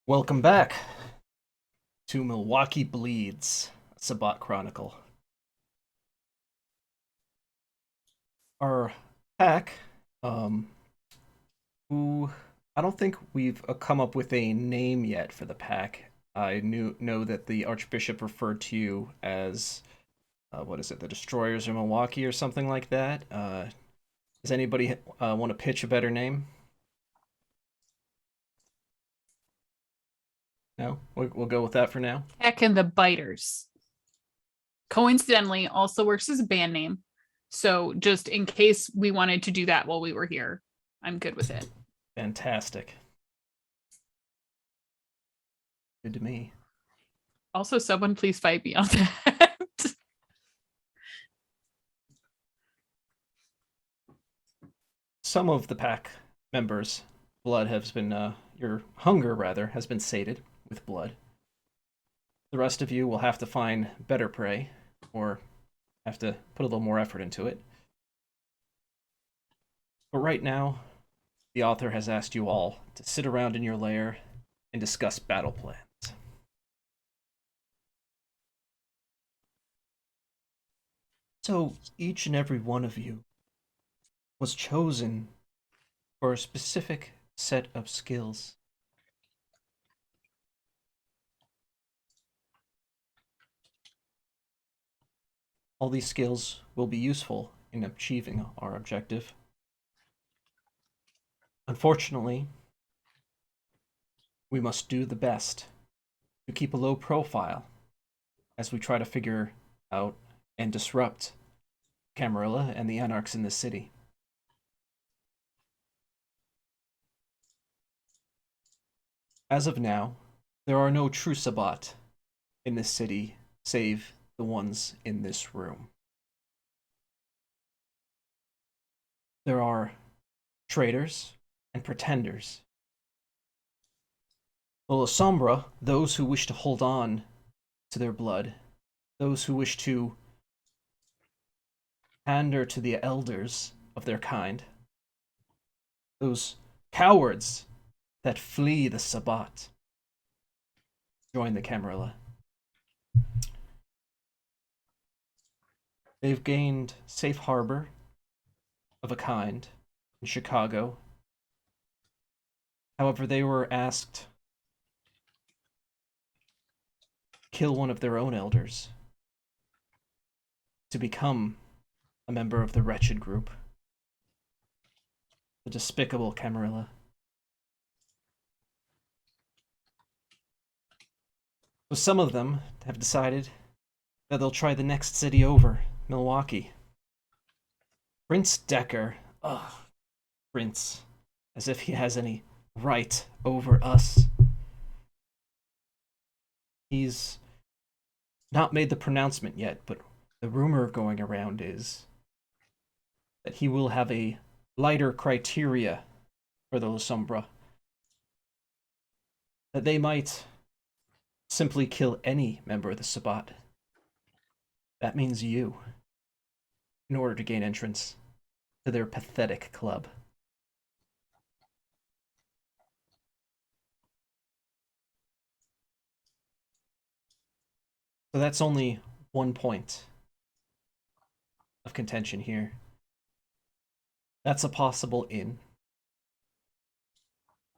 Welcome back to Milwaukee Bleeds, a Sabbat Chronicle. Our pack, um, who I don't think we've come up with a name yet for the pack. I know that the Archbishop referred to you as what is it, the Destroyers of Milwaukee or something like that. Does anybody want to pitch a better name? No, we'll go with that for now. Heck and the Biters. Coincidentally, also works as a band name. So just in case we wanted to do that while we were here, I'm good with it. Fantastic. Good to me. Also, someone please fight me on that. Some of the pack members' blood has been, your hunger rather, has been sated with blood. The rest of you will have to find better prey, or have to put a little more effort into it. But right now, the author has asked you all to sit around in your lair and discuss battle plans. So each and every one of you was chosen for a specific set of skills. All these skills will be useful in achieving our objective. Unfortunately, we must do the best to keep a low profile as we try to figure out and disrupt Camarilla and the Anarchs in this city. As of now, there are no true Sabbat in this city save the ones in this room. There are traitors and pretenders. The La Sombra, those who wish to hold on to their blood, those who wish to pander to the elders of their kind, those cowards that flee the Sabbat, join the Camarilla. They've gained safe harbor of a kind in Chicago. However, they were asked to kill one of their own elders to become a member of the wretched group, the despicable Camarilla. So some of them have decided that they'll try the next city over, Milwaukee. Prince Decker. Ugh, Prince. As if he has any right over us. He's not made the pronouncement yet, but the rumor going around is that he will have a lighter criteria for the La Sombra. That they might simply kill any member of the Sabbat. That means you, in order to gain entrance to their pathetic club. So that's only one point of contention here. That's a possible in.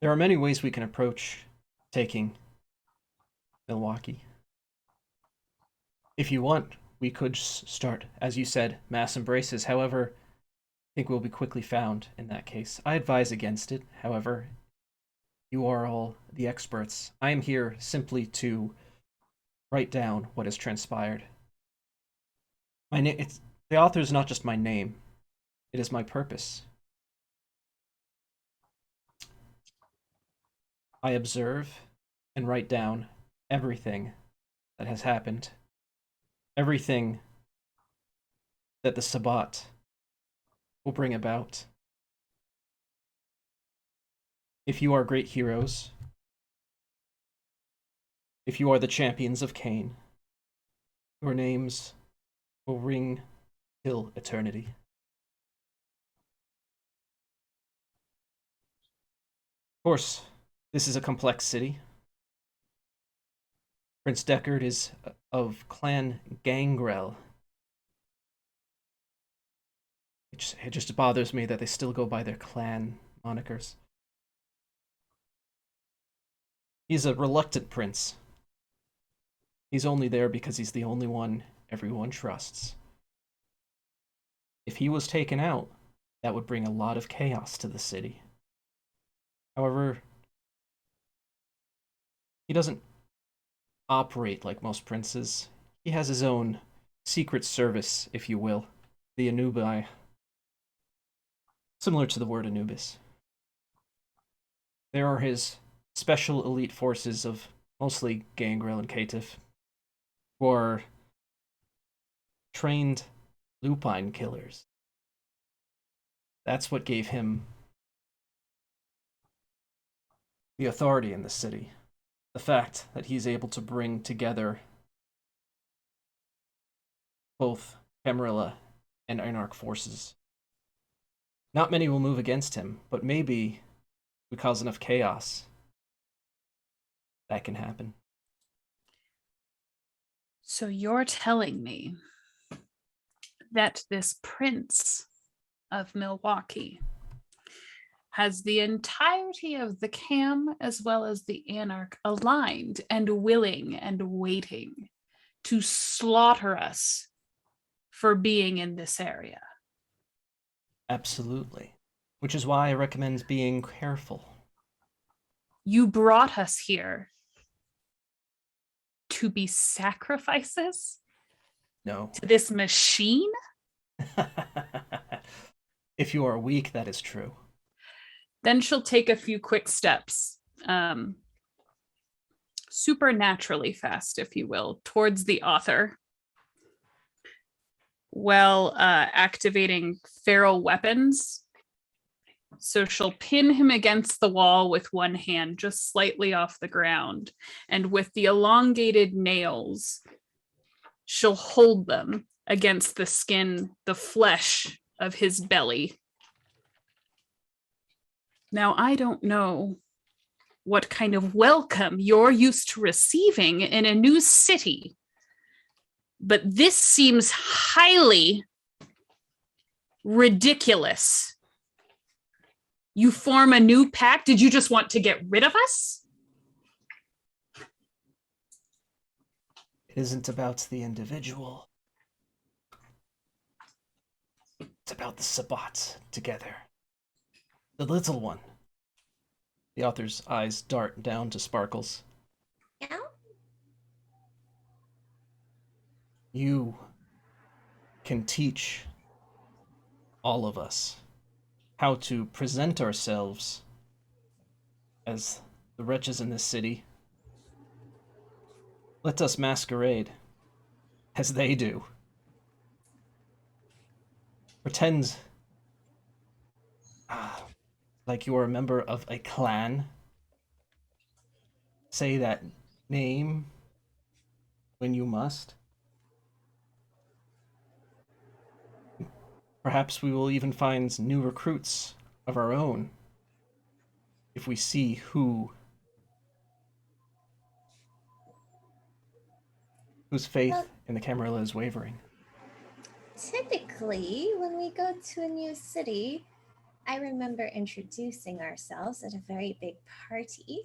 There are many ways we can approach taking Milwaukee. If you want, we could start, as you said, mass embraces. However, I think we'll be quickly found in that case. I advise against it. However, you are all the experts. I am here simply to write down what has transpired. The author is not just my name; it is my purpose. I observe and write down everything that has happened, everything that the Sabbat will bring about. If you are great heroes, if you are the champions of Cain, your names will ring till eternity. Of course, this is a complex city. Prince Deckard is of Clan Gangrel. It just bothers me that they still go by their clan monikers. He's a reluctant prince. He's only there because he's the only one everyone trusts. If he was taken out, that would bring a lot of chaos to the city. However, he doesn't operate like most princes. He has his own secret service, if you will, the Anubi, similar to the word Anubis. There are his special elite forces of mostly Gangrel and Caitiff, who are trained lupine killers. That's what gave him the authority in the city. The fact that he's able to bring together both Camarilla and Anarch forces. Not many will move against him, but maybe we cause enough chaos that can happen. So you're telling me that this prince of Milwaukee has the entirety of the Cam as well as the Anarch aligned and willing and waiting to slaughter us for being in this area. Absolutely. Which is why I recommend being careful. You brought us here to be sacrifices No. to this machine? If you are weak, that is true. Then she'll take a few quick steps, supernaturally fast, if you will, towards the author, while activating feral weapons. So she'll pin him against the wall with one hand, just slightly off the ground, and with the elongated nails, she'll hold them against the skin, the flesh of his belly. Now, I don't know what kind of welcome you're used to receiving in a new city, but this seems highly ridiculous. You form a new pact? Did you just want to get rid of us? It isn't about the individual. It's about the Sabbat together. The little one. The author's eyes dart down to Sparkles. Yeah? You can teach all of us how to present ourselves as the wretches in this city. Let us masquerade as they do. Pretend like you are a member of a clan. Say that name when you must. Perhaps we will even find new recruits of our own if we see whose faith Well, in the Camarilla is wavering. typically, when we go to a new city, I remember introducing ourselves at a very big party.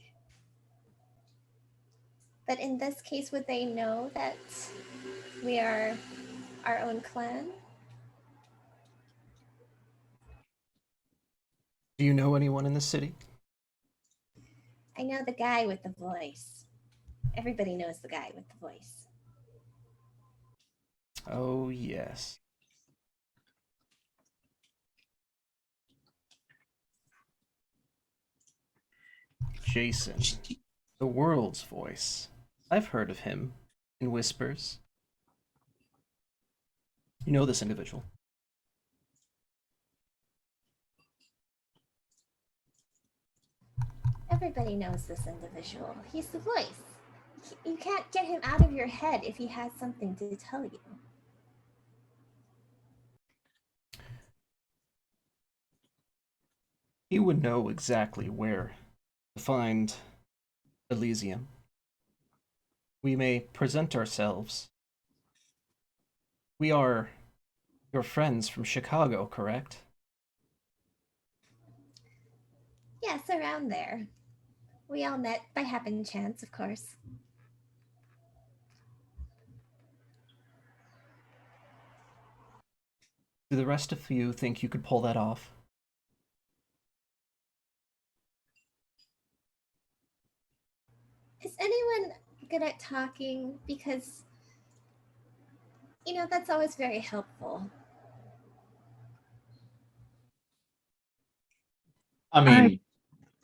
But in this case, would they know that we are our own clan? Do you know anyone in the city? I know the guy with the voice. Everybody knows the guy with the voice. Oh, yes. Jason, the world's voice. I've heard of him in whispers. You know this individual. Everybody knows this individual. He's the voice. You can't get him out of your head if he has something to tell you. He would know exactly where to find Elysium. we may present ourselves. We are your friends from Chicago, correct? Yes, around there. We all met by happen chance, of course. Do the rest of you think you could pull that off? Is anyone good at talking? Because, that's always very helpful. I mean,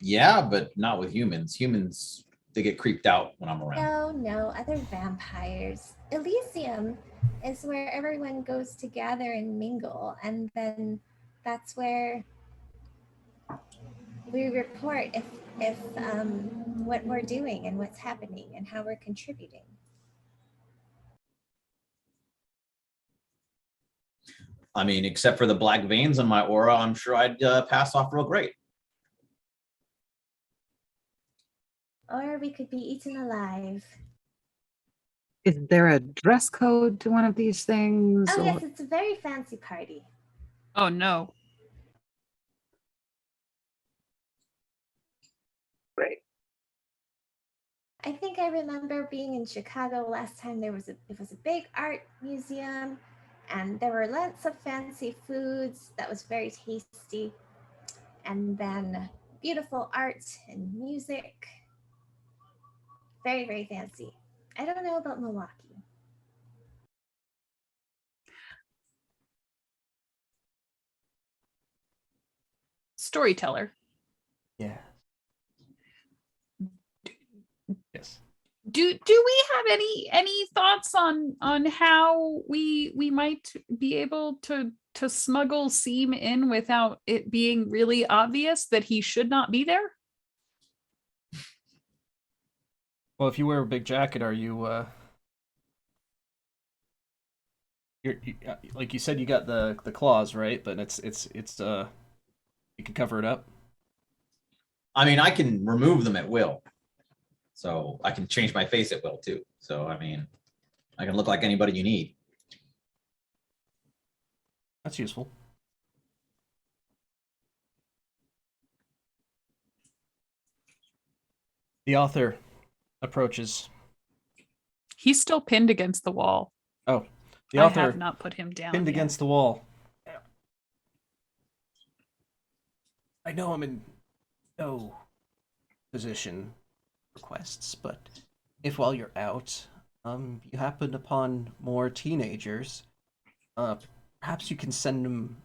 yeah, but not with humans. Humans, they get creeped out when I'm around. No, other vampires. Elysium is where everyone goes to gather and mingle, and then that's where we report if what we're doing and what's happening and how we're contributing. I mean, except for the black veins in my aura, I'm sure I'd pass off real great. Or we could be eaten alive. Is there a dress code to one of these things? Oh, yes, it's a very fancy party. Oh no. Great. I think I remember being in Chicago last time. It was a big art museum, and there were lots of fancy foods that was very tasty, and then beautiful art and music. Very, very fancy. I don't know about Milwaukee. Storyteller. Yeah. Yes. Do we have any thoughts on how we might be able to smuggle Seam in without it being really obvious that he should not be there? Well, if you wear a big jacket, are you like you said, you got the claws, right? But it's you can cover it up. I mean, I can remove them at will. So I can change my face at will too. So, I mean, I can look like anybody you need. That's useful. The author approaches. He's still pinned against the wall. Oh, the I author have not put him down pinned yet. against the wall. I know I'm in no position requests, but if while you're out, you happen upon more teenagers, perhaps you can send them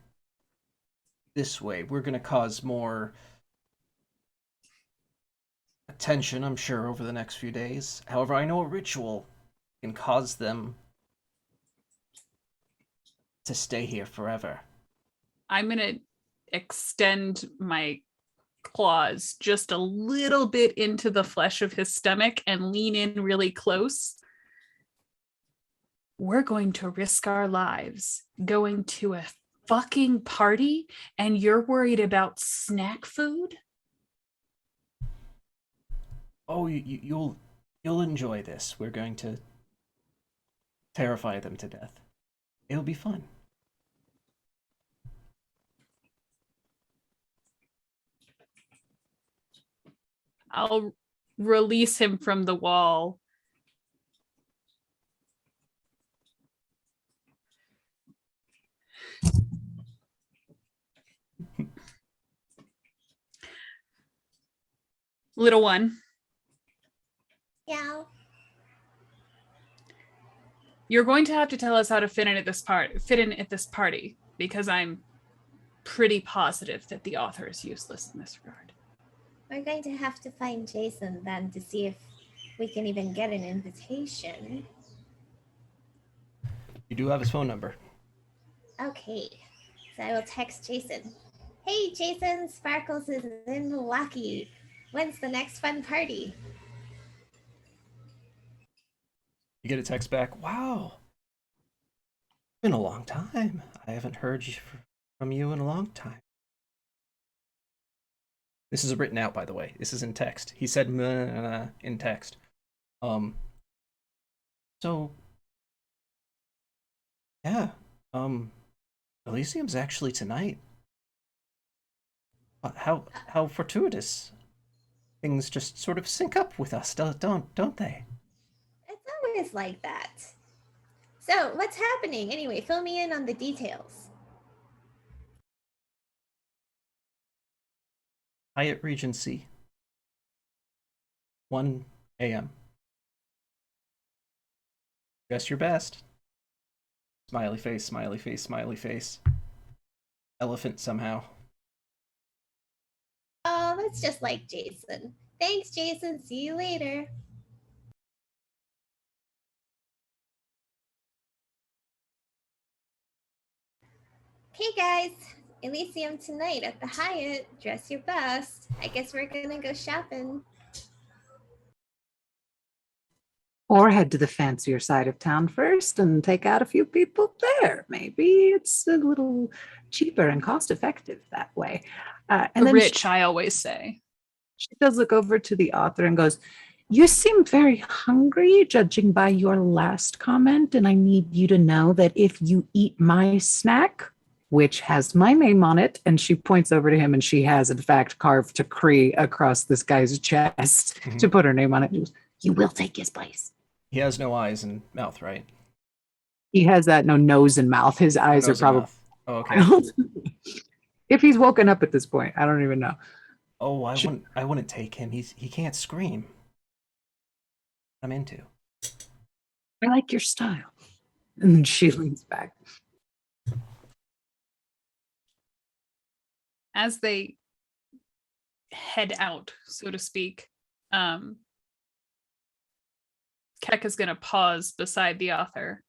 this way. We're gonna cause more attention, I'm sure, over the next few days. However, I know a ritual can cause them to stay here forever. I'm gonna extend my claws just a little bit into the flesh of his stomach and lean in really close. We're going to risk our lives going to a fucking party, and you're worried about snack food? Oh, you'll enjoy this. We're going to terrify them to death. It'll be fun. I'll release him from the wall. Little one. Yeah. You're going to have to tell us how to fit in at this party, because I'm pretty positive that the author is useless in this regard. We're going to have to find Jason then to see if we can even get an invitation. You do have his phone number. Okay, so I will text Jason. Hey, Jason, Sparkles is in Milwaukee. When's the next fun party? You get a text back. Wow. Been a long time. I haven't heard from you in a long time. This is written out, by the way. This is in text. He said in text. So, yeah, Elysium's actually tonight. How fortuitous. Things just sort of sync up with us, don't they? It's always like that. So, what's happening? Anyway, fill me in on the details. Hyatt Regency, 1 a.m. Dress your best. Smiley face, smiley face, smiley face. Elephant somehow. Oh, that's just like Jason. Thanks, Jason. See you later. Okay, guys. Elysium tonight at the Hyatt. Dress your best. I guess we're gonna go shopping. Or head to the fancier side of town first and take out a few people there. Maybe it's a little cheaper and cost effective that way. And The then rich, I always say. she does look over to the author and goes, "You seem very hungry, judging by your last comment. And I need you to know that if you eat my snack, which has my name on it," and she points over to him and she has, in fact, carved to Cree across this guy's chest to put her name on it. She goes, "You will take his place." He has no eyes and mouth, right? He has that no nose and mouth. His eyes are Nose and probably. mouth. Oh, okay. If he's woken up at this point, I don't even know. Oh, I wouldn't take him. He can't scream. I'm into. I like your style. And then she leans back. As they head out, so to speak, Keck is going to pause beside the author.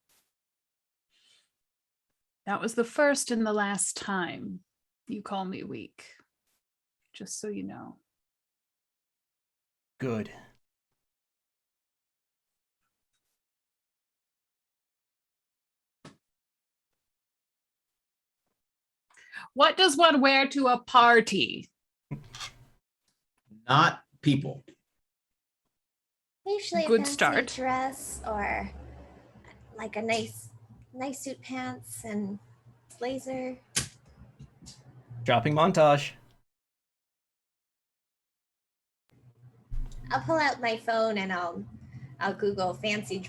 That was the first and the last time you call me weak. Just so you know. Good. What does one wear to a party? Not people. Usually Good a fancy start. dress or like a nice suit pants and blazer. Shopping montage. I'll pull out my phone and I'll Google fancy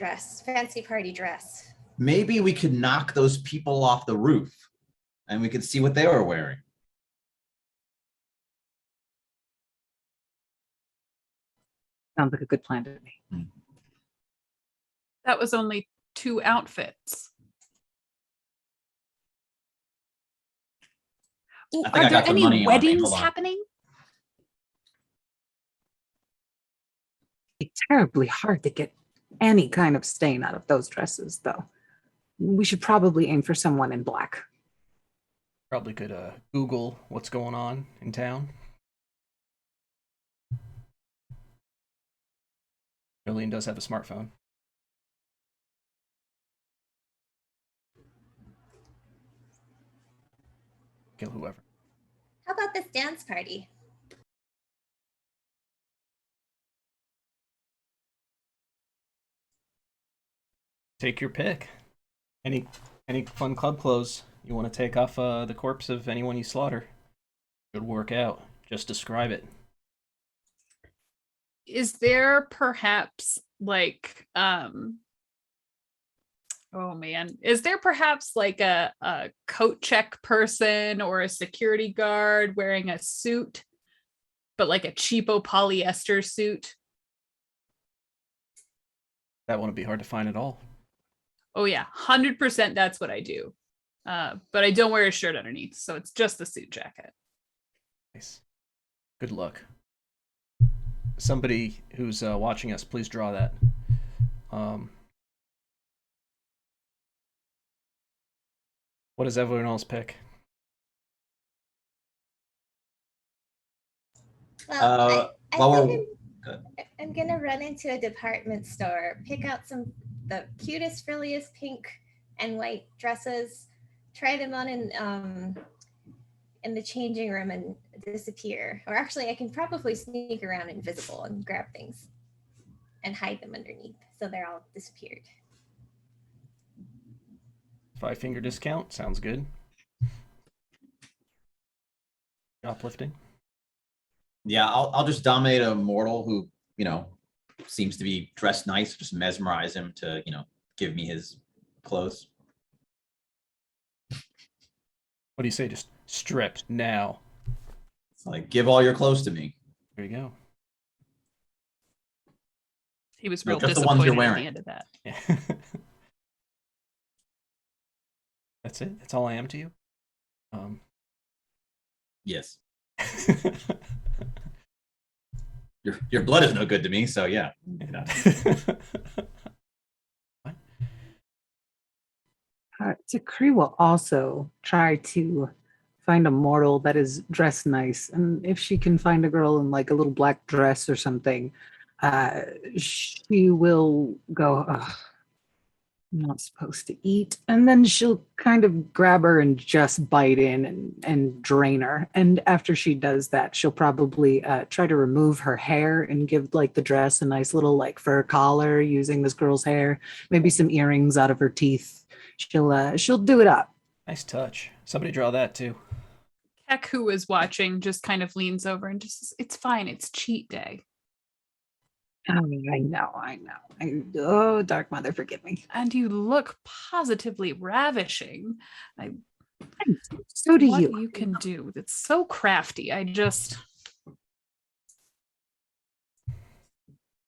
party dress. Maybe we could knock those people off the roof and we could see what they were wearing. Sounds like a good plan to me. That was only 2 outfits. Ooh, I think are I there got the any money on me. weddings Hold on. happening? It's terribly hard to get any kind of stain out of those dresses, though. We should probably aim for someone in black. Probably could Google what's going on in town. Jolene does have a smartphone. Kill whoever. How about this dance party? Take your pick. Any fun club clothes you want to take off the corpse of anyone you slaughter? Should work out. Just describe it. Is there perhaps like oh man, is there perhaps like a coat check person or a security guard wearing a suit, but like a cheapo polyester suit? That wouldn't be hard to find at all. Oh yeah, 100% that's what I do. But I don't wear a shirt underneath, so it's just the suit jacket. Nice. Good luck. Somebody who's watching us, please draw that. What does everyone else pick? Well, Well, I'm gonna run into a department store, pick out the cutest, frilliest pink and white dresses, try them on in the changing room and disappear. Or actually, I can probably sneak around invisible and grab things and hide them underneath, so they're all disappeared. 5-finger discount. Sounds good. Shoplifting. Yeah, I'll just dominate a mortal who, seems to be dressed nice, just mesmerize him to, give me his clothes. What do you say? Just strip now. It's like, give all your clothes to me. There you go. He was No, real just the ones disappointed you're at wearing. the end of that. Yeah. That's it. That's all I am to you. Yes. Your blood is no good to me, so yeah. Takri will also try to find a mortal that is dressed nice, and if she can find a girl in like a little black dress or something, she will go, "Ugh, I'm not supposed to eat," and then she'll kind of grab her and just bite in and drain her. And after she does that, she'll probably try to remove her hair and give like the dress a nice little like fur collar using this girl's hair, maybe some earrings out of her teeth. She'll do it up. Nice touch. Somebody draw that too. Keck, who is watching, just kind of leans over and just says, "It's fine. It's cheat day." Oh, I know. Oh, Dark Mother, forgive me. And you look positively ravishing. So do What you. you can do. It's so crafty. I just...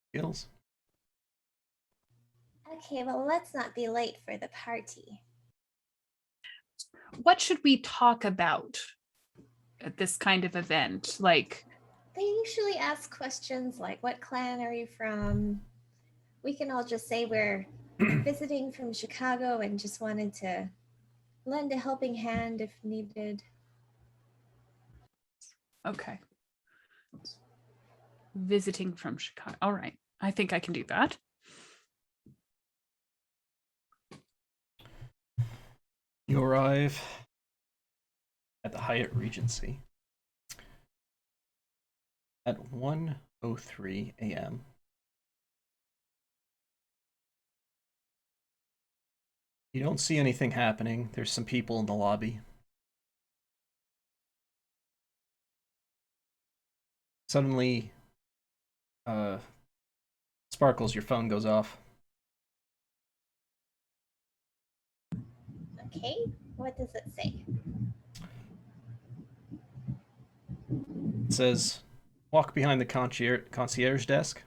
Skills. Okay, well, let's not be late for the party. What should we talk about at this kind of event? Like, They usually ask questions like, what clan are you from? We can all just say we're visiting from Chicago and just wanted to lend a helping hand if needed. okay. Visiting from Chicago. All right. I think I can do that. You arrive at the Hyatt Regency at 1:03 a.m. You don't see anything happening. There's some people in the lobby. Suddenly, Sparkles, your phone goes off. Okay, what does it say? It says, walk behind the concierge desk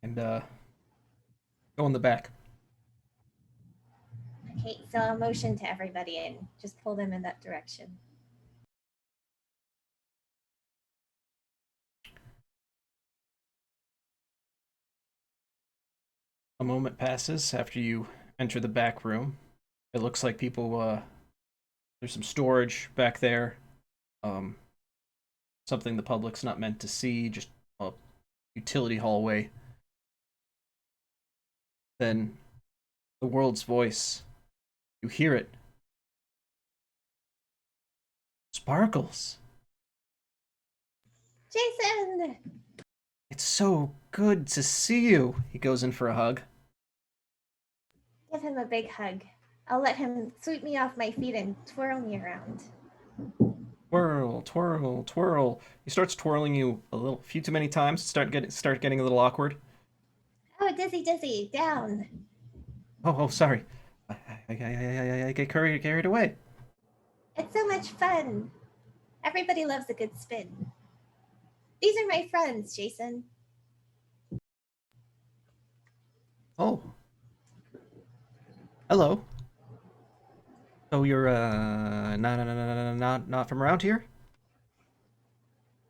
and go in the back. Okay, so I'll motion to everybody and just pull them in that direction. A moment passes after you enter the back room. It looks like people, there's some storage back there. Something the public's not meant to see, just a utility hallway. Then the world's voice. You hear it. Sparkles. Jason! It's so good to see you. He goes in for a hug. Give him a big hug. I'll let him sweep me off my feet and twirl me around. Twirl, twirl, twirl. He starts twirling you a few too many times. Start getting a little awkward. Oh, dizzy, down. Oh, sorry. I get carried away. It's so much fun. Everybody loves a good spin. These are my friends, Jason. Oh. Hello. So you're not from around here?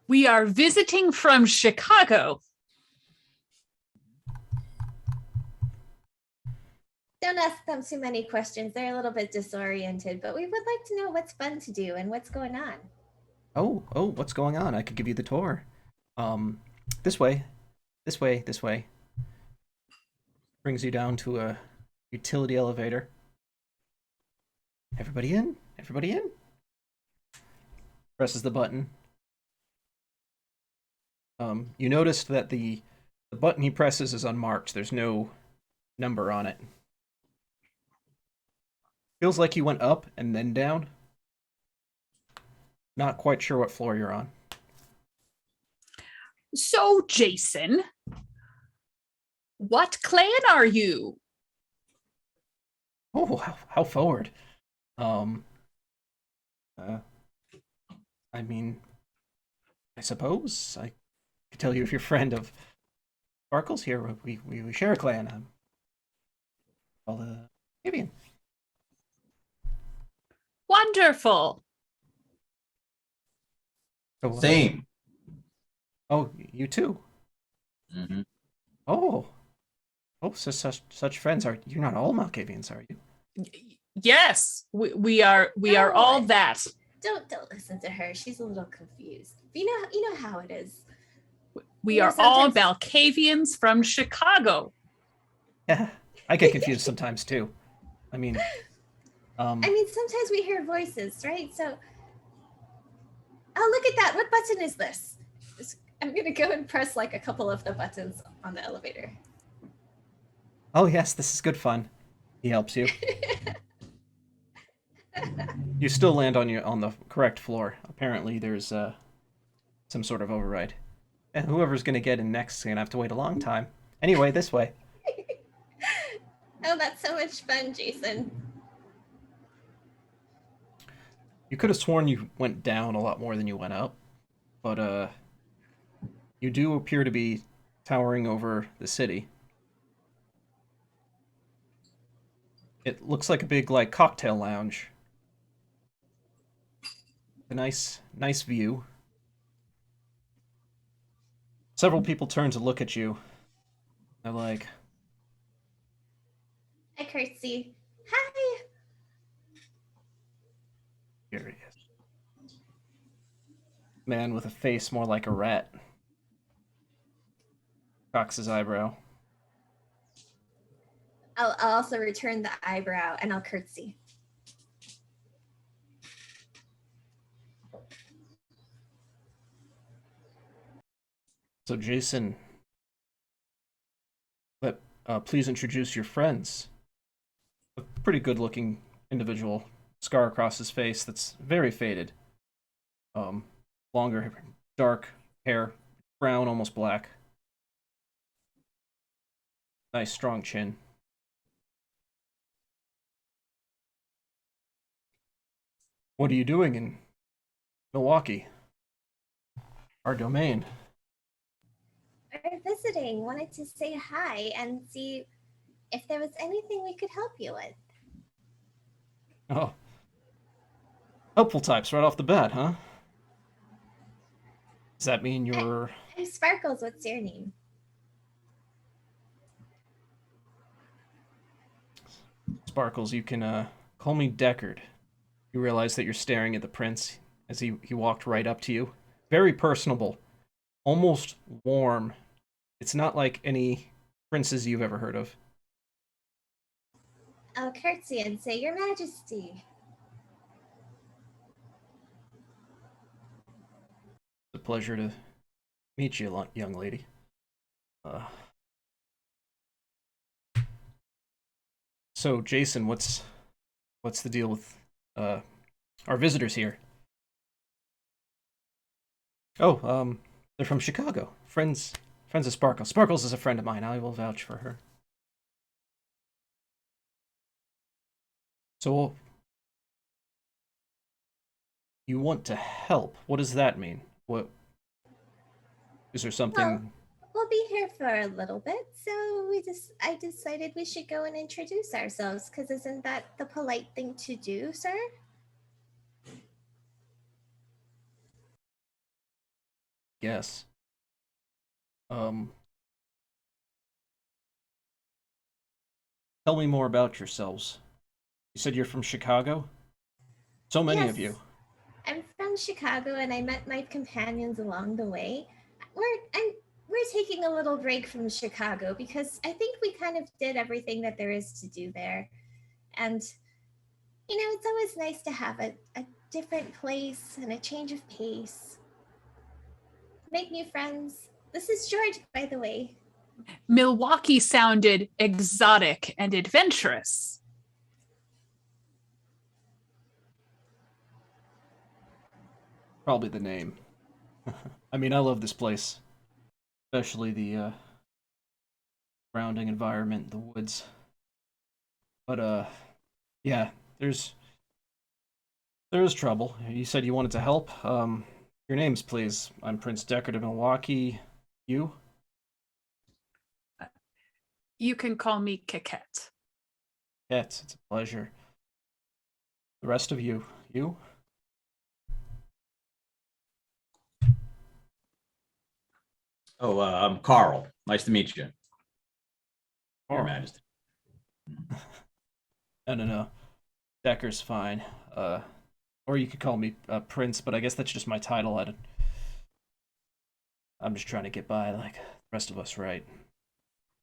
We are visiting from Chicago. Don't ask them too many questions. They're a little bit disoriented, but we would like to know what's fun to do and what's going on. Oh, what's going on? I could give you the tour. This way. This way. Brings you down to a utility elevator. Everybody in? Everybody in? Presses the button. You noticed that the button he presses is unmarked. There's no number on it. Feels like you went up and then down. Not quite sure what floor you're on. So, Jason, what clan are you? Oh, how forward. Um, I mean, I suppose I could tell you if you're a friend of Sparkles here. We share a clan. I'm called Avian. Wonderful. So, Same. Oh, you too. Hmm. Oh, so such friends are. You're not all Malkavians, are you? Yes, we are all No. that. Don't listen to her. She's a little confused. You know how it is. We You know, are all sometimes- Malkavians from Chicago. Yeah, I get confused sometimes too. I mean, sometimes we hear voices, right? So, oh, look at that. What button is this? I'm gonna go and press like a couple of the buttons on the elevator. oh yes, this is good fun. He helps you. You still land on the correct floor. Apparently, there's some sort of override. And whoever's gonna get in next is gonna have to wait a long time. Anyway, this way. Oh, that's so much fun, Jason. You could have sworn you went down a lot more than you went up, but you do appear to be towering over the city. It looks like a big like cocktail lounge. A nice view. Several people turn to look at you. They're like, I curtsy. Hi. here he is. Man with a face more like a rat. Cocks his eyebrow. I'll also return the eyebrow and I'll curtsy. So Jason, please introduce your friends. A pretty good-looking individual, scar across his face that's very faded. Longer, dark hair, brown, almost black. Nice, strong chin. What are you doing in Milwaukee? Our domain. We're visiting. Wanted to say hi and see if there was anything we could help you with. Oh, helpful types right off the bat, huh? Does that mean you're... I'm Sparkles. What's your name? Sparkles, you can call me Deckard. You realize that you're staring at the prince as he walked right up to you. Very personable, almost warm. It's not like any princes you've ever heard of. I'll curtsy and say, Your Majesty. It's a pleasure to meet you, young lady. So, Jason, what's the deal with our visitors here? Oh, they're from Chicago. Friends of Sparkles. Sparkles is a friend of mine. I will vouch for her. So, you want to help? What does that mean? What is there something? We'll be here for a little bit, so I decided we should go and introduce ourselves, because isn't that the polite thing to do, sir? Yes. Tell me more about yourselves. You said you're from Chicago? So many of you. I'm from Chicago, and I met my companions along the way. We're taking a little break from Chicago because I think we kind of did everything that there is to do there. And, it's always nice to have a different place and a change of pace. Make new friends. This is George, by the way. Milwaukee sounded exotic and adventurous. Probably the name. I mean, I love this place, especially the surrounding environment, the woods. But yeah, there's trouble. You said you wanted to help. Your names, please. I'm Prince Deckard of Milwaukee. You? You can call me Keket. Yes, it's a pleasure. The rest of you, you? Oh, I'm Carl. Nice to meet you, Your Oh, Majesty. no. Decker's fine. Or you could call me Prince, but I guess that's just my title. I'm just trying to get by like the rest of us, right?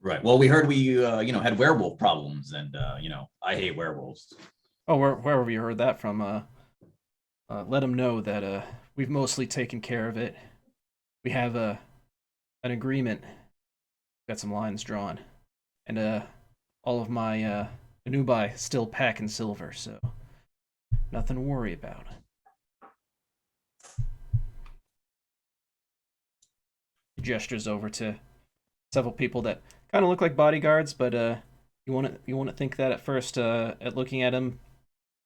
Right. Well, we heard we had werewolf problems, and I hate werewolves. Oh, wherever you heard that from, let them know that we've mostly taken care of it. We have an agreement. Got some lines drawn, and all of my Anubai still pack in silver, so nothing to worry about. He gestures over to several people that kind of look like bodyguards, but you want to think that at first at looking at him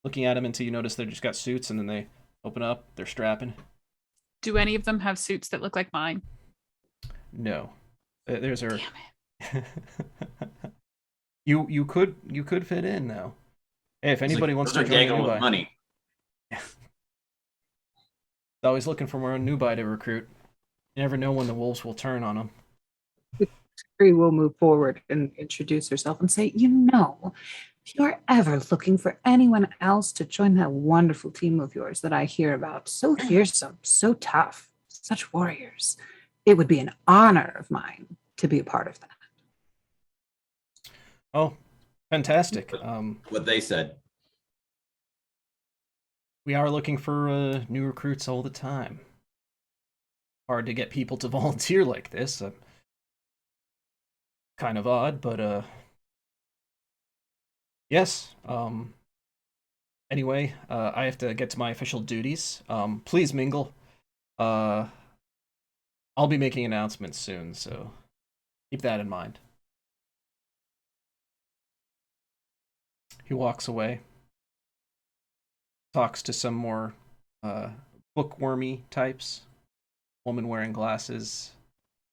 until you notice they just got suits, and then they open up, they're strapping. Do any of them have suits that look like mine? No, there's her. Damn it. You could fit in though. Hey, if anybody wants to Those are join gaggle with Nubai, money. always looking for more Nubai to recruit. You never know when the wolves will turn on them. Bree will move forward and introduce herself and say, if you're ever looking for anyone else to join that wonderful team of yours that I hear about, so fearsome, so tough, such warriors, it would be an honor of mine to be a part of that. Oh, fantastic. What they said. We are looking for new recruits all the time. Hard to get people to volunteer like this. Kind of odd, but yes. Anyway, I have to get to my official duties. Please mingle. I'll be making announcements soon, so keep that in mind. He walks away, talks to some more bookwormy types, woman wearing glasses,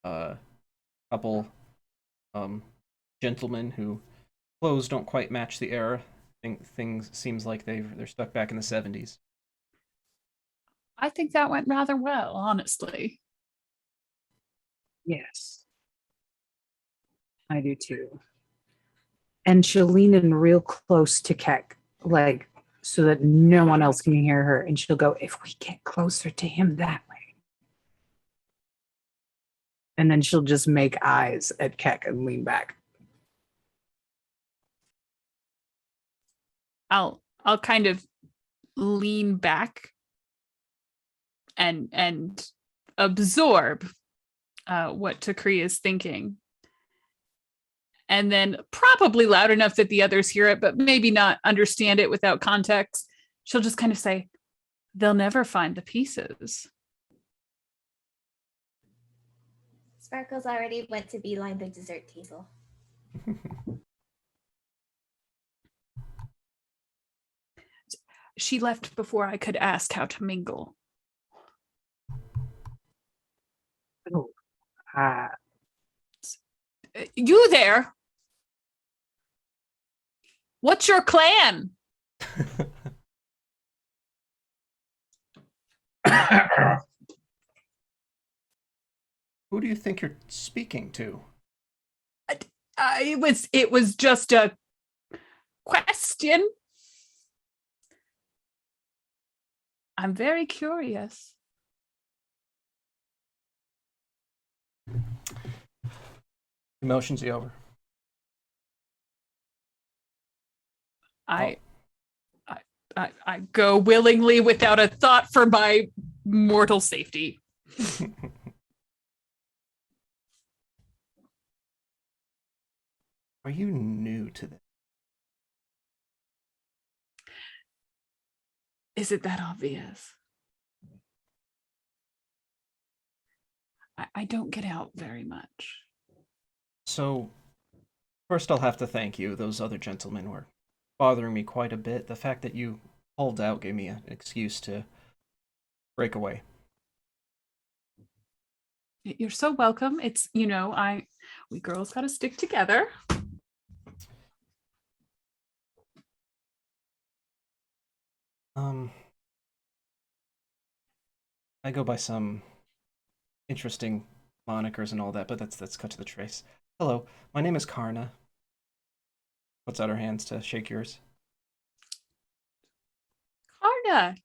couple gentlemen who clothes don't quite match the era. Things seems like they're stuck back in the 70s. I think that went rather well, honestly. Yes, I do too. And she'll lean in real close to Keck, like so that no one else can hear her. And she'll go, if we get closer to him that way. And then she'll just make eyes at Keck and lean back. I'll kind of lean back and absorb what Takri is thinking. And then probably loud enough that the others hear it, but maybe not understand it without context. She'll just kind of say, they'll never find the pieces. Sparkles already went to beeline the dessert table. She left before I could ask how to mingle. Oh, You there? What's your clan? Who do you think you're speaking to? It was just a question. I'm very curious. Emotions over. I go willingly without a thought for my mortal safety. Are you new to this? Is it that obvious? I don't get out very much. So, first I'll have to thank you. Those other gentlemen were bothering me quite a bit. The fact that you pulled out gave me an excuse to break away. You're so welcome. It's, we girls got to stick together. I go by some interesting monikers and all that, but that's cut to the trace. Hello, my name is Karna. Puts out her hands to shake yours. Karna,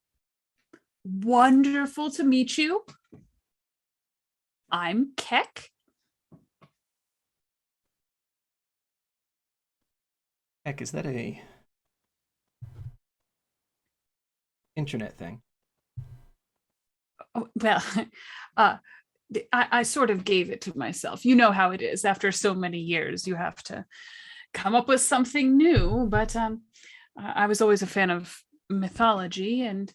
wonderful to meet you. I'm Keck. Heck, is that a internet thing? Oh, well, I sort of gave it to myself. You know how it is. After so many years, you have to come up with something new. But I was always a fan of mythology, and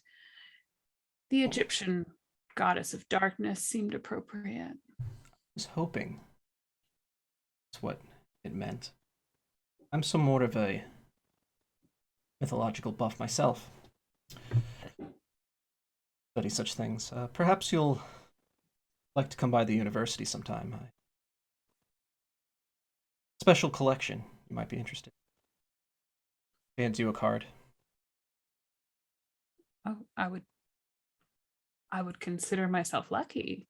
the Egyptian goddess of darkness seemed appropriate. I was hoping that's what it meant. I'm some more of a mythological buff myself. Study such things. Perhaps you'll like to come by the university sometime. Special collection. You might be interested. Hands you a card. Oh, I would consider myself lucky.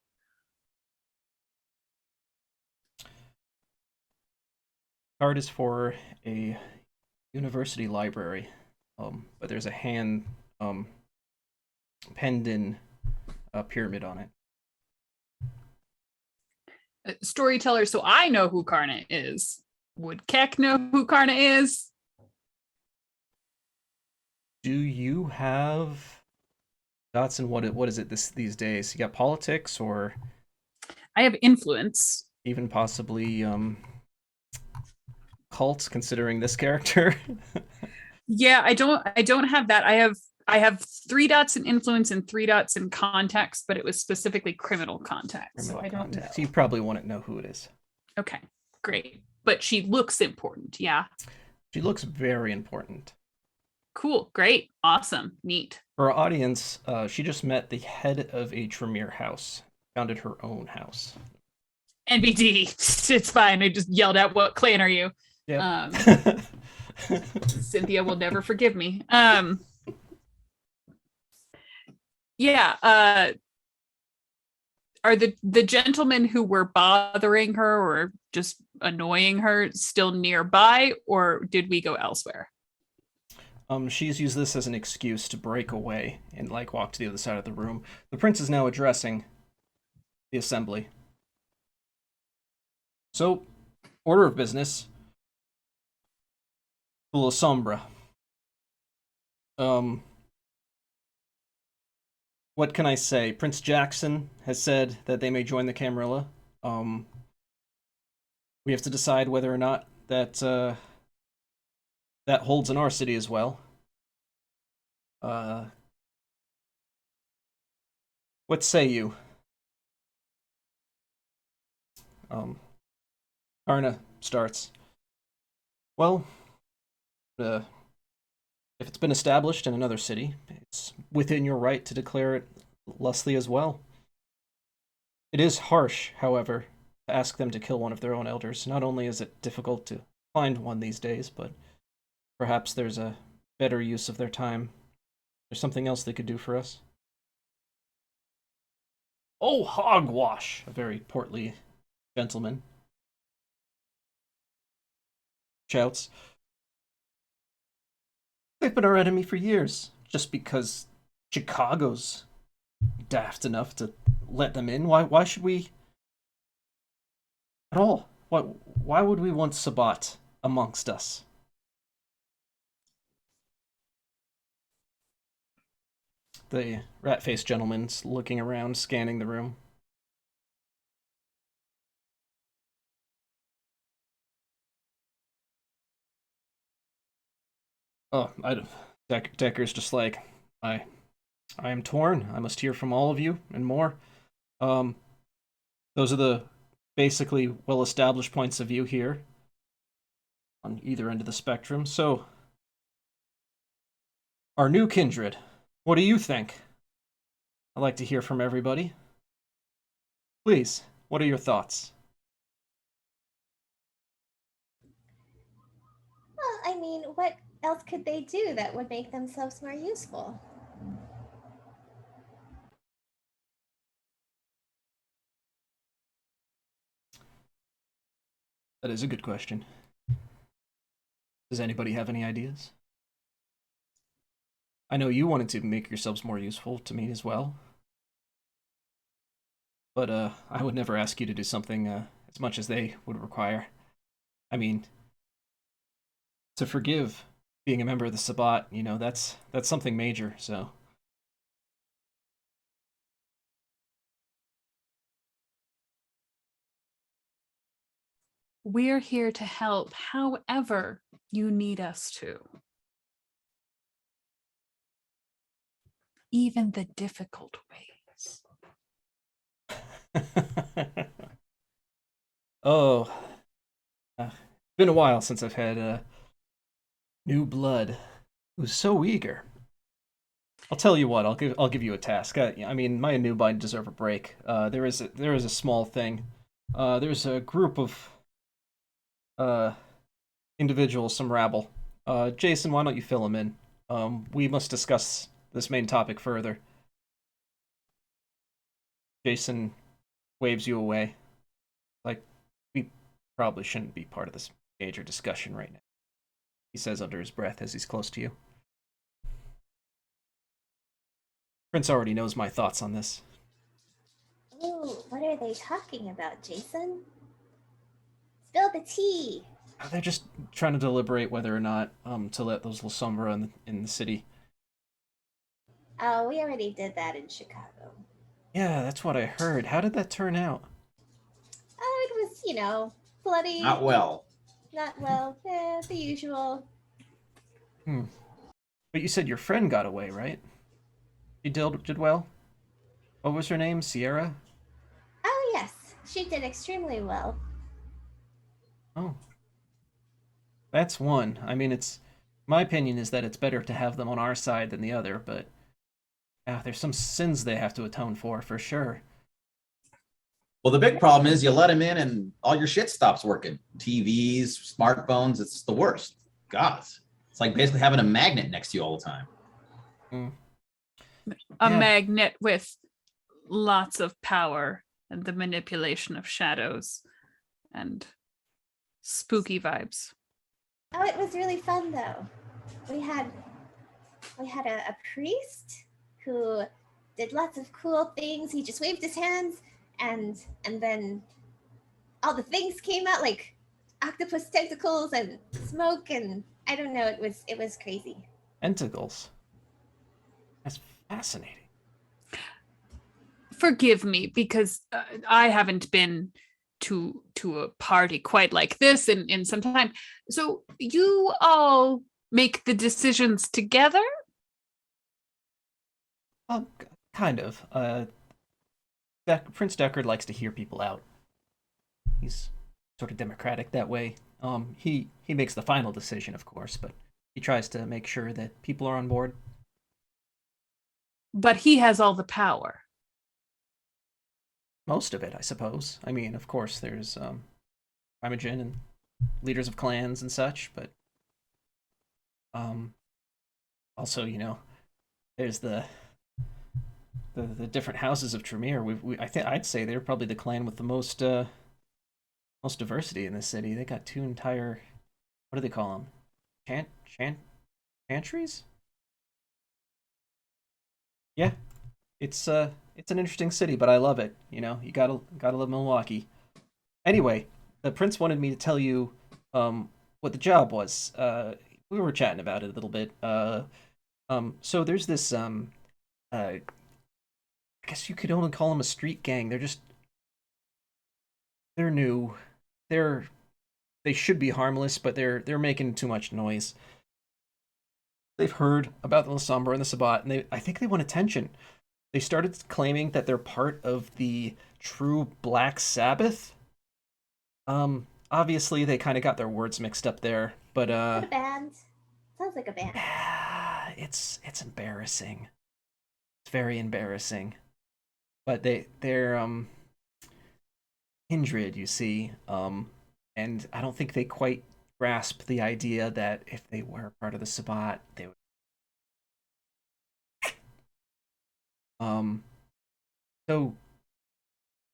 Card is for a university library, but there's a hand penned in a pyramid on it. Storyteller, so I know who Karna is. Would Keck know who Karna is? Do you have thoughts on what is it these days? You got politics or I have influence. even possibly cults, considering this character? Yeah, I don't have that. I have 3 dots in influence and 3 dots in context, but it was specifically criminal context. So I don't know. So you probably wouldn't know who it is. Okay, great. But she looks important, yeah. She looks very important. Cool, great, awesome, neat. For our audience, she just met the head of a Tremere house, founded her own house. NBD, it's fine. I just yelled out, "What clan are you?" Yeah. Cynthia will never forgive me. Yeah. Are the gentlemen who were bothering her or just annoying her still nearby, or did we go elsewhere? She's used this as an excuse to break away and walk to the other side of the room. The prince is now addressing the assembly. So, order of business. Full Sombra. What can I say? Prince Jackson has said that they may join the Camarilla. We have to decide whether or not that holds in our city as well. What say you? Karna starts. Well, if it's been established in another city, it's within your right to declare it lustly as well. It is harsh, however, to ask them to kill one of their own elders. Not only is it difficult to find one these days, but perhaps there's a better use of their time. There's something else they could do for us. Oh, hogwash! A very portly gentleman shouts. They've been our enemy for years, just because Chicago's daft enough to let them in. Why should we at all? Why would we want Sabbat amongst us? The rat-faced gentleman's looking around, scanning the room. Oh, Decker's just like, I am torn. I must hear from all of you and more. The Those are the basically well-established points of view here on either end of the spectrum. So, our new kindred, what do you think? I'd like to hear from everybody. Please, what are your thoughts? Well, I mean, what else could they do that would make themselves more useful? That is a good question. Does anybody have any ideas? I know you wanted to make yourselves more useful to me as well. But I would never ask you to do something as much as they would require. I mean, to forgive being a member of the Sabbat, that's something major, so. We're here to help however you need us to. Even the difficult ways. Oh, been a while since I've had new blood who's so eager. I'll tell you what. I'll give you a task. I mean, my new blood deserve a break. There is a small thing. There's a group of uh individuals, some rabble. Jason, why don't you fill them in? We must discuss this main topic further. Jason waves you away. Like, we probably shouldn't be part of this major discussion right now, he says under his breath as he's close to you. Prince already knows my thoughts on this. Ooh, what are they talking about, Jason? Spill the tea. They're just trying to deliberate whether or not to let those La Sombra in the city. Oh, we already did that in Chicago. Yeah, that's what I heard. How did that turn out? Oh, it was, bloody. Not well. Not well. The usual. But you said your friend got away, right? She did well? What was her name? Sierra? Oh, yes. She did extremely well. Oh. That's one. I mean, my opinion is that it's better to have them on our side than the other, but there's some sins they have to atone for sure. Well, the big problem is you let them in and all your shit stops working. TVs, smartphones, it's the worst. God, it's like basically having a magnet next to you all the time. A Yeah. magnet with lots of power and the manipulation of shadows and spooky vibes. Oh, it was really fun though. We had a priest who did lots of cool things. He just waved his hands and then all the things came out like octopus tentacles and smoke, and I don't know, it was crazy. Tentacles. That's fascinating. Forgive me because I haven't been to a party quite like this in some time. So you all make the decisions together? Kind of. Prince Deckard likes to hear people out. He's sort of democratic that way. He makes the final decision, of course, but he tries to make sure that people are on board. But he has all the power. Most of it, I suppose. I mean, of course, there's Imogen and leaders of clans and such, but also, there's the different houses of Tremere. I'd say they're probably the clan with the most diversity in this city. They got two entire, what do they call them? Chantries? Yeah, it's an interesting city, but I love it. You gotta love Milwaukee. Anyway, the prince wanted me to tell you what the job was. We were chatting about it a little bit. So there's this I guess you could only call them a street gang. They're new. They should be harmless, but they're making too much noise. They've heard about the Lasombra and the Sabbat, and I think they want attention. they started claiming that they're part of the true Black Sabbath. Obviously they kind of got their words mixed up there, but Is it a band? Sounds like a band. it's embarrassing. It's very embarrassing. But they're Kindred, you see, and I don't think they quite grasp the idea that if they were part of the Sabbat, they would. Um, so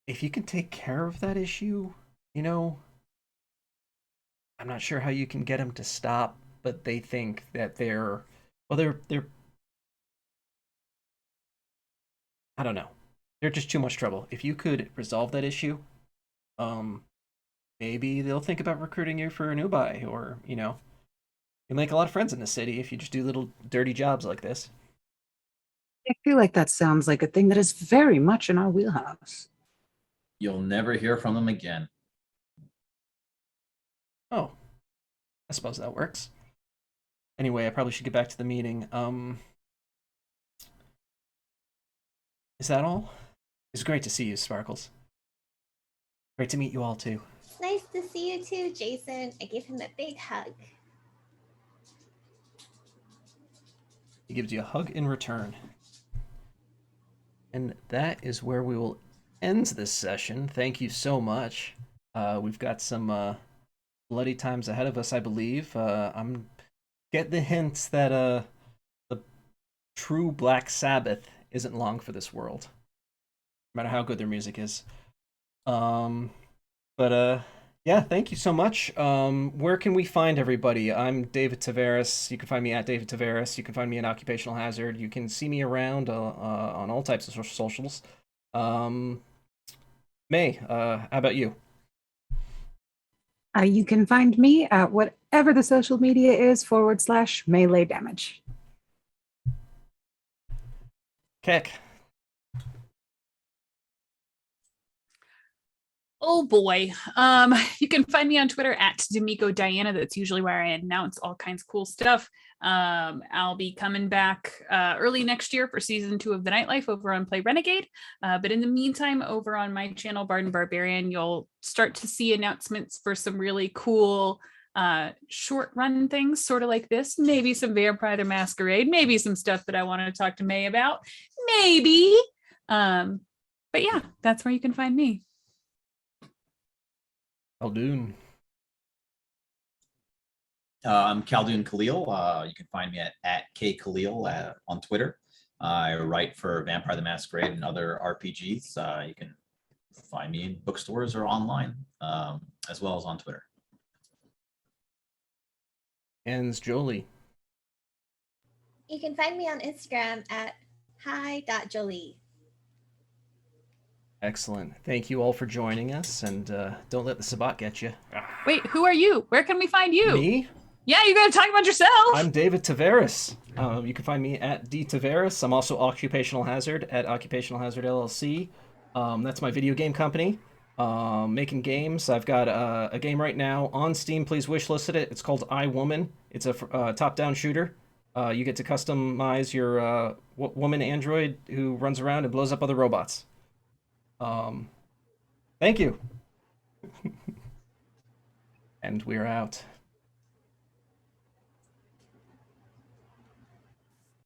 if you can take care of that issue, you know, I'm not sure how you can get them to stop, but they think that they're I don't know. They're just too much trouble. If you could resolve that issue, um, maybe they'll think about recruiting you for a new buy, or you make a lot of friends in the city if you just do little dirty jobs like this. I feel like that sounds like a thing that is very much in our wheelhouse. You'll never hear from them again. Oh, I suppose that works. Anyway, I probably should get back to the meeting. Is that all? It's great to see you, Sparkles. Great to meet you all too. It's nice to see you too, Jason. I gave him a big hug. He gives you a hug in return. And that is where we will end this session. Thank you so much. We've got some bloody times ahead of us, I believe. I'm getting the hints that the true Black Sabbath isn't long for this world, no matter how good their music is. But yeah, thank you so much. Where can we find everybody? I'm David Tavares. You can find me at David Tavares. You can find me at Occupational Hazard. You can see me around on all types of socials. May, how about you? You can find me at whatever the social media is / melee damage. Keck. Oh boy. You can find me on Twitter at Demiko Diana. That's usually where I announce all kinds of cool stuff. I'll be coming back early next year for season 2 of The Nightlife over on Play Renegade. But in the meantime, over on my channel, Bard and Barbarian, you'll start to see announcements for some really cool short run things, sort of like this. Maybe some Vampire the Masquerade, maybe some stuff that I want to talk to May about. Maybe. But yeah, that's where you can find me. Aldoon. I'm Khaldun Khalil. You can find me at @KKhalil on Twitter. I write for Vampire the Masquerade and other RPGs. You can find me in bookstores or online, as well as on Twitter. And Jolie. You can find me on Instagram at hi.jolie. Excellent. Thank you all for joining us, and don't let the Sabbat get you. Wait, who are you? Where can we find you? Me? Yeah, you gotta talk about yourself. I'm David Tavares. You can find me at D Tavares. I'm also Occupational Hazard at Occupational Hazard LLC. That's my video game company. Making games. I've got a game right now on Steam. Please wishlist it. It's called I, Woman. It's a top-down shooter. You get to customize your woman android who runs around and blows up other robots. Thank you. And we're out.